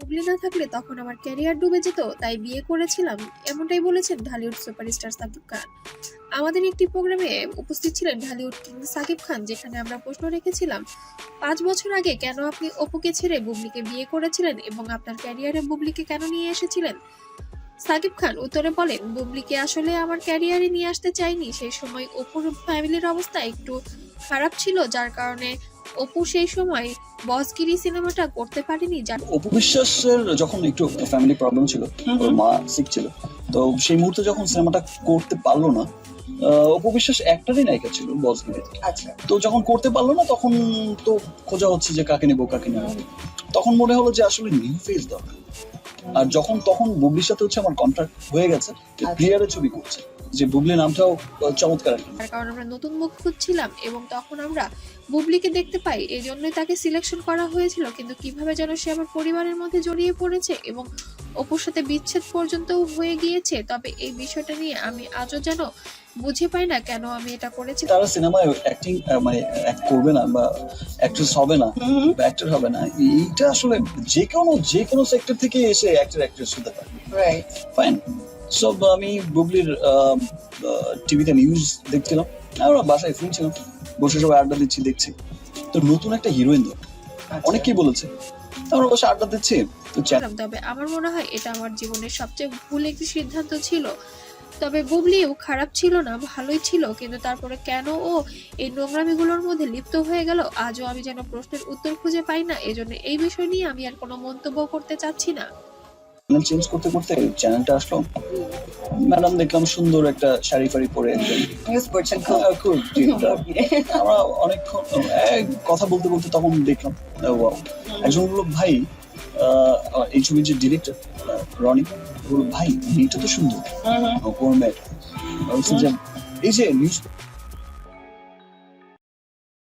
বুবলি না থাকলে তখন আমার ক্যারিয়ার ডুবে যেত, তাই বিয়ে করেছিলাম, এমনটাই বলেছেন ঢালিউড সুপারস্টার সাকিব খান। আমাদের একটি প্রোগ্রামে উপস্থিত ছিলেন ঢালিউড কিং সাকিব খান, যেখানে আমরা প্রশ্ন রেখেছিলাম, 5 বছর আগে কেন আপনি অপুকে ছেড়ে বুবলিকে বিয়ে করেছিলেন এবং আপনার ক্যারিয়ারে বুবলিকে কেন নিয়ে এসেছিলেন? সাকিব খান উত্তরে বলেন, বুবলিকে আসলে আমার ক্যারিয়ারে নিয়ে আসতে চাইনি। সেই সময় অপুর ফ্যামিলির অবস্থা একটু খারাপ ছিল, যার কারণে অপু সেই সময় বসগিরি সিনেমাটা করতে পারেনি। অপু বিশ্বাসের যখন একটু ফ্যামিলি প্রবলেম ছিল, ওর মা সিক ছিল, তো সেই মুহূর্তে যখন সিনেমাটা করতে পারলো না, অপু বিশ্বাস একটারই নায়িকা ছিল বসগিরিতে। আচ্ছা, তো যখন করতে পারলো না, তখন তো খোঁজা হচ্ছে যে কাকে নেবো কাকে নেবো। তখন মনে হলো যে আসলে নিউ ফেস দরকার। আর তখন বুবলির সাথে হচ্ছে আমার কন্ট্রাক্ট হয়ে গেছে, ক্লিয়ারে ছবি করছে, যে বুবলি নামটাও চমৎকার একটা। তার কারণ আমরা নতুন মুখ খুঁজছিলাম এবং তখন আমরা বুবলিকে দেখতে পাই, এই জন্যই তাকে সিলেকশন করা হয়েছিল। কিন্তু কিভাবে যেন সে আমার পরিবারের মধ্যে জড়িয়ে পড়েছে এবং অপুর সাথে বিচ্ছেদ পর্যন্তও হয়ে গিয়েছে। তবে এই বিষয়টা নিয়ে আমি আজও যেন বুঝে পাই না কেন আমি এটা করেছি। তারা সিনেমায় অ্যাক্টিং মানে অ্যাক্ট করবে না বা অ্যাক্ট্রেস হবে না বা অ্যাক্টর হবে না, এইটা আসলে যে কোনো সেক্টর থেকে এসে অ্যাক্টর অ্যাক্ট্রেস হতে পারে। রাইট। ফাইন। সো আমি বুবলির টিভিতে নিউজ দেখছিলাম, আমরা বাসায় শুনছিলাম, বসে সবাই আড্ডা দিচ্ছি, দেখছি তো নতুন একটা হিরোইন দরকার। অনেকেই বলেছে, আমরা বসে আড্ডা দিচ্ছি তো তবে আমার মনে হয় এটা আমার জীবনের সবচেয়ে ভুল একটি সিদ্ধান্ত ছিল। তবে বুবলিও খারাপ ছিল না, ভালোই ছিল, কিন্তু তারপরে কেন ও এই নোংরামিগুলোর মধ্যে লিপ্ত হয়ে গেল, আজও আমি যেন প্রশ্নের উত্তর খুঁজে পাই না। এজন্য এই বিষয় নিয়ে আমি আর কোনো মন্তব্য করতে চাচ্ছি না। চ্যানেল চেঞ্জ করতে করতে চ্যানেলটা আসলো, ম্যাডাম দেখলাম সুন্দর একটা শাড়ি ফাড়ি পরে একজন নিউজ পড়ছেন খুব আমরা অনেকক্ষণ কথা বলতে বলতে তখন দেখলাম wow, একজন বললো, ভাই এই ছবির যে ডিরেক্টর রনি বললো, ভাই মেয়েটা তো সুন্দর, কোন মেয়েটা? বলছি যে এই যে নিউজ